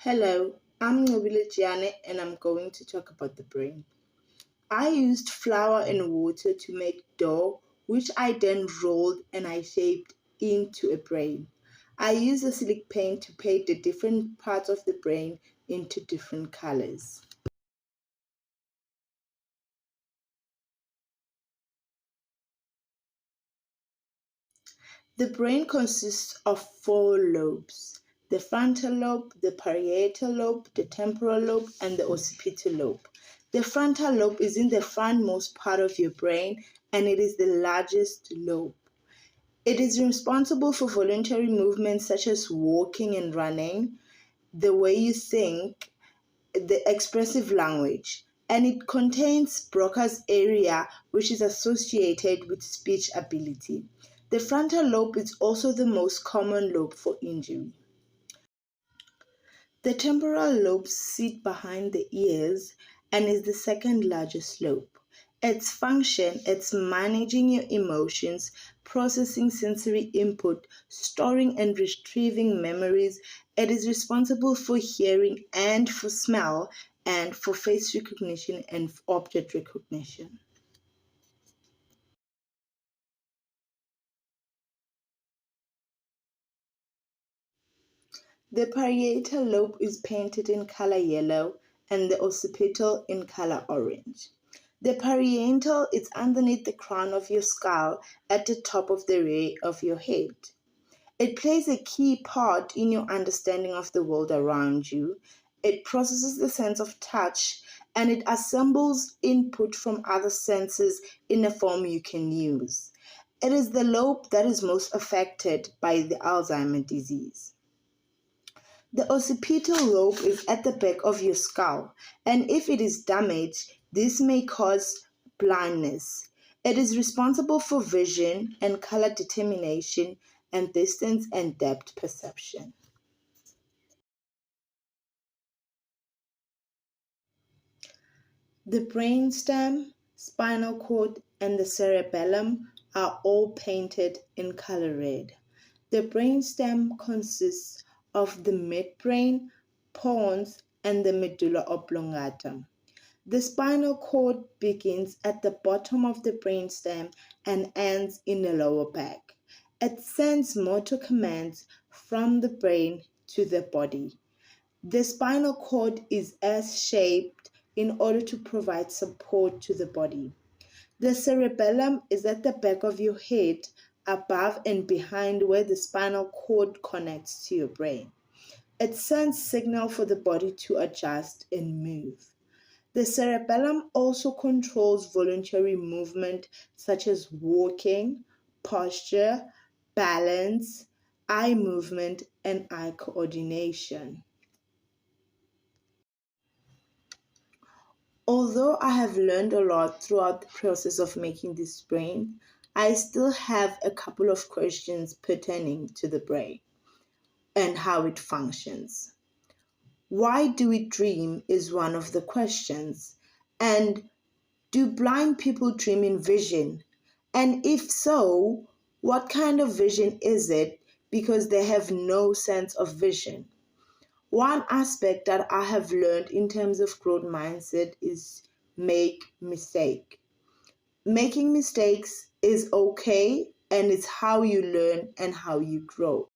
Hello, I'm WA0021 and I'm going to talk about the brain. I used flour and water to make dough, which I then rolled and I shaped into a brain. I used acrylic paint to paint the different parts of the brain into different colors. The brain consists of four lobes: the frontal lobe, the parietal lobe, the temporal lobe, and the occipital lobe. The frontal lobe is in the frontmost part of your brain and it is the largest lobe. It is responsible for voluntary movements such as walking and running, the way you think, the expressive language, and it contains Broca's area, which is associated with speech ability. The frontal lobe is also the most common lobe for injury. The temporal lobes sit behind the ears and is the second largest lobe. Its function is managing your emotions, processing sensory input, storing and retrieving memories. It is responsible for hearing and for smell and for face recognition and object recognition. The parietal lobe is painted in color yellow and the occipital in color orange. The parietal is underneath the crown of your skull at the top of the rear of your head. It plays a key part in your understanding of the world around you. It processes the sense of touch and it assembles input from other senses in a form you can use. It is the lobe that is most affected by the Alzheimer's disease. The occipital lobe is at the back of your skull, and if it is damaged, this may cause blindness. It is responsible for vision and color determination and distance and depth perception. The brainstem, spinal cord, and the cerebellum are all painted in color red. The brainstem consists of the midbrain, pons, and the medulla oblongata. The spinal cord begins at the bottom of the brainstem and ends in the lower back. It sends motor commands from the brain to the body. The spinal cord is S-shaped in order to provide support to the body. The cerebellum is at the back of your head, above and behind where the spinal cord connects to your brain. It sends signal for the body to adjust and move. The cerebellum also controls voluntary movement such as walking, posture, balance, eye movement, and eye coordination. Although I have learned a lot throughout the process of making this brain, I still have a couple of questions pertaining to the brain and how it functions. Why do we dream is one of the questions. And do blind people dream in vision? And if so, what kind of vision is it because they have no sense of vision? One aspect that I have learned in terms of growth mindset is make mistake. Making mistakes is okay and it's how you learn and how you grow.